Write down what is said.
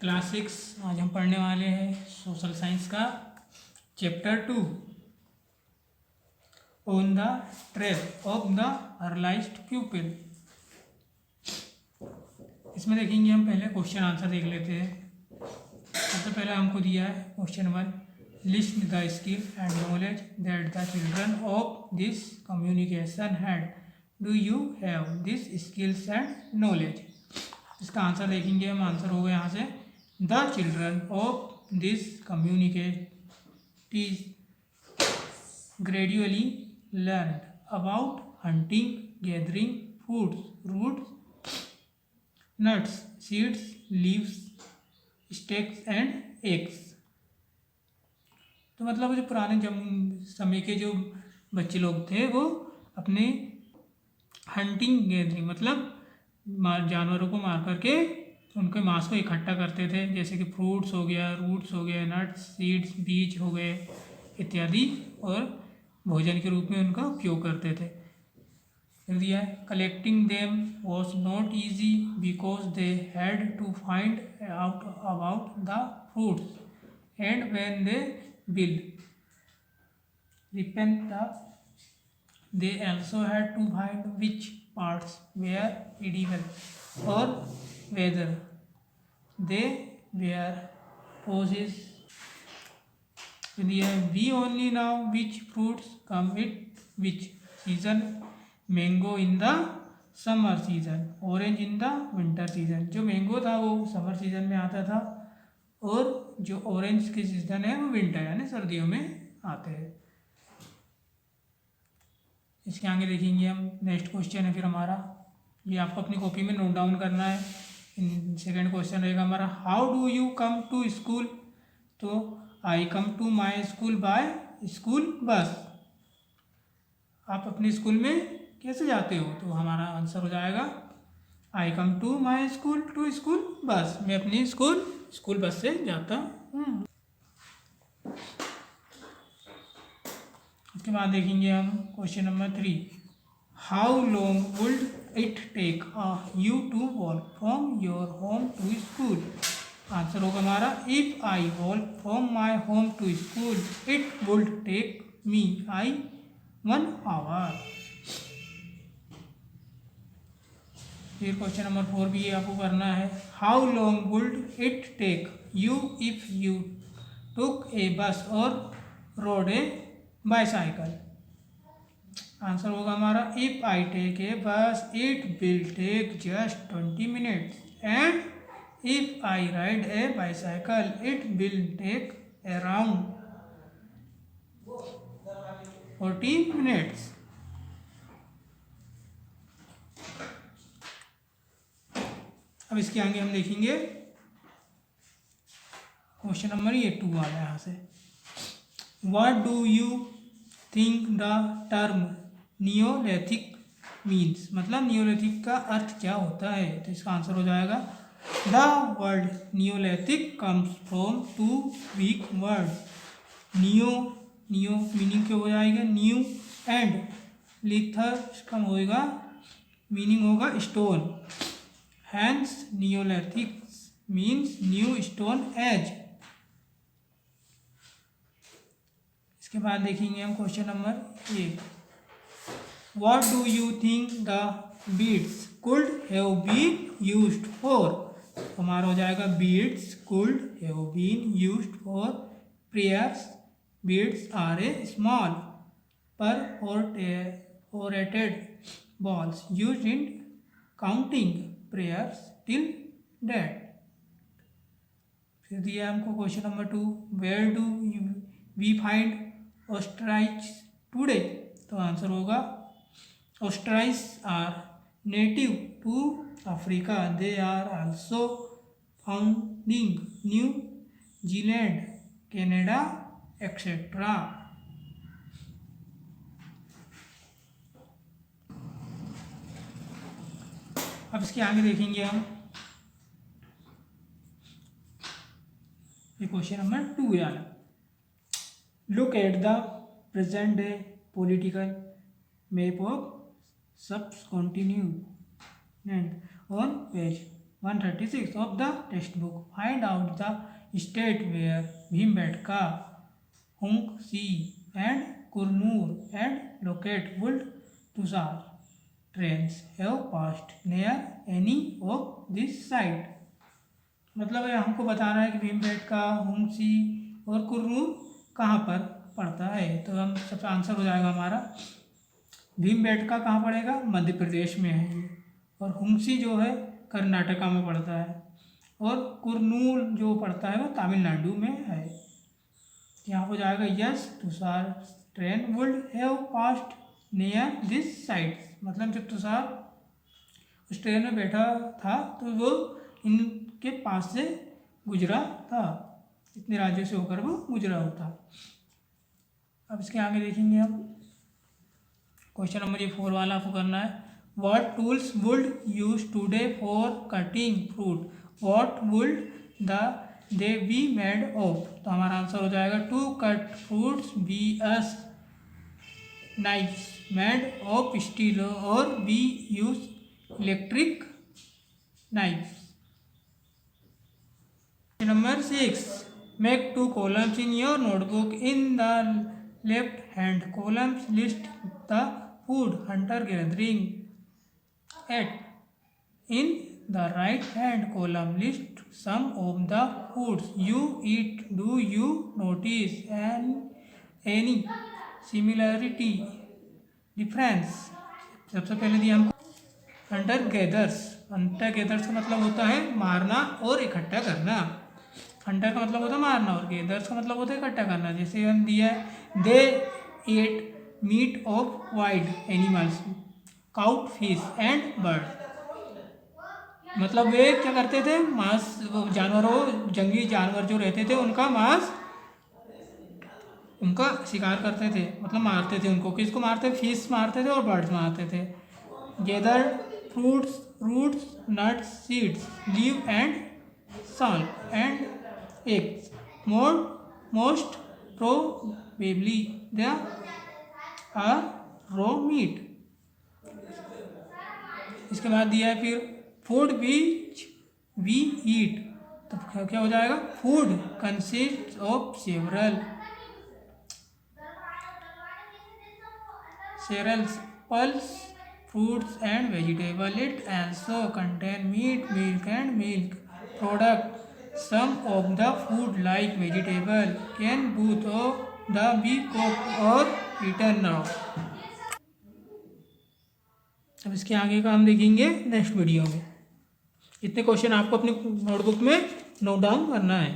Class 6 आज हम पढ़ने वाले हैं सोशल साइंस का chapter 2 on the trap of the paralysed प्यूपिल। इसमें देखेंगे हम पहले क्वेश्चन आंसर देख लेते हैं। सबसे पहले हमको दिया है question 1, list the skill and knowledge that the children of this communication had, do you have this skills and knowledge. इसका आंसर देखेंगे हम। आंसर होगा यहाँ से the children of this community gradually learn about hunting, gathering foods, roots, nuts, seeds, leaves, stakes and eggs. तो मतलब जो पुराने समय के जो बच्चे लोग थे वो अपने हंटिंग, गैदरिंग मतलब जानवरों को मार करके उनके मांस को इकट्ठा करते थे, जैसे कि फ्रूट्स हो गया, रूट्स हो गए, नट्स, सीड्स, बीज हो गए इत्यादि, और भोजन के रूप में उनका उपयोग करते थे। फिर दिया है collecting them was not easy because they had to find out about the fruits and when they will repent the they also had to find which parts were edible or whether they were poisonous. We only know which fruits come with which season, mango in the summer season, orange in the winter season. जो mango था वो summer season में आता था और जो orange के season है वो विंटर यानी सर्दियों में आते हैं। इसके आगे देखेंगे हम। नेक्स्ट क्वेश्चन है फिर हमारा, ये आपको अपनी कॉपी में नोट डाउन करना है। सेकंड क्वेश्चन रहेगा हमारा, how do you come to school. तो I come to my school by school bus. आप अपने स्कूल में कैसे जाते हो, तो हमारा आंसर हो जाएगा I come to my school to school bus. मैं अपनी स्कूल बस से जाता हूँ। उसके बाद देखेंगे हम question number 3, how long would it take you to walk from your home to school. Answer होगा हमारा if I walk from my home to school it would take me 1 hour. फिर क्वेश्चन नंबर 4 भी आपको करना है, how long would it take you if you took a bus और road ए bicycle. Answer होगा हमारा if I take a bus it will take just 20 minutes and if I ride a bicycle it will take around 40 minutes. अब इसके आगे हम देखेंगे question number 2 वाला यहाँ से, what do you think the term Neolithic means. मतलब Neolithic का अर्थ क्या होता है, तो इसका आंसर हो जाएगा the word neolithic comes from 2 वीक वर्ड। नियो मीनिंग क्या हो जाएगा न्यू, एंड लिथर का होगा मीनिंग होगा stone, hence neolithic means new stone age. इसके बाद देखेंगे हम question number 1, what do you think the beads could have been used for. हमारा हो जाएगा beads could have been used for prayers. Beads are a small perforated balls used in counting prayers till death। फिर दिया हमको question number 2, where do we find ostriches today. तो answer होगा ostriches are native to Africa, they are also found in New Zealand, Canada etcetera. अब इसके आगे देखेंगे हम ये क्वेश्चन नंबर 2 यार, look at the present day political map of subcontinent on page 136 of the textbook. Find out the state where Bhimbetka, Hunksi and Kurnool and Loketwood Tusar trains have passed near any of this site. मतलब ये हमको बताना है कि भीमबेटका, हुंसी और कुरनूल कहाँ पर पड़ता है। तो हम सबका आंसर हो जाएगा हमारा भीमबेटका कहाँ पड़ेगा, मध्य प्रदेश में है ये, और हुंसी जो है कर्नाटका में पड़ता है, और कुरनूल जो पड़ता है वो तमिलनाडु में है। यहाँ हो जाएगा yes, Tushar train would have passed near this site. मतलब जब तुषार उस ट्रेन में बैठा था तो वो इनके पास से गुजरा था, इतने राज्यों से होकर वो गुजरा होता। अब इसके आगे देखेंगे हम क्वेश्चन नंबर 4 वाला आपको करना है। What tools would use today for cutting fruit, what would they be made of. तो हमारा आंसर हो जाएगा to cut fruits we use knives made of steel और we use electric knives. Number 6. Make 2 columns in your notebook. In the left hand columns, list the food hunter gathering at. In the right hand column, list some of the foods you eat. Do you notice any similarity, difference? सबसे पहले दिया हमको Hunter gathers. Hunter gathers का मतलब होता है मारना और इकट्ठा करना। हंटर का मतलब होता है मारना और गेदर्स का मतलब होता है इकट्ठा करना। जैसे हम दिया है they eat meat of wild animals, cow, fish and bird. मतलब वे क्या करते थे, मांस, जानवरों, जंगली जानवर जो रहते थे उनका मांस, उनका शिकार करते थे, मतलब मारते थे उनको। किसको मारते थे, फिश मारते थे और बर्ड्स मारते थे। Gather fruits, roots, nuts, seeds, leaf and salt and eggs. Most probably they are raw meat. इसके बाद दिया है फिर फूड which we eat। तो क्या हो जाएगा, food consists of several cereals, pulse, fruits and vegetables. It also contain meat, milk and milk product. Some of the food like vegetable can both of the be cooked or eaten raw. अब इसके आगे का हम देखेंगे next video में। इतने question आपको अपनी नोटबुक में नोट डाउन करना है।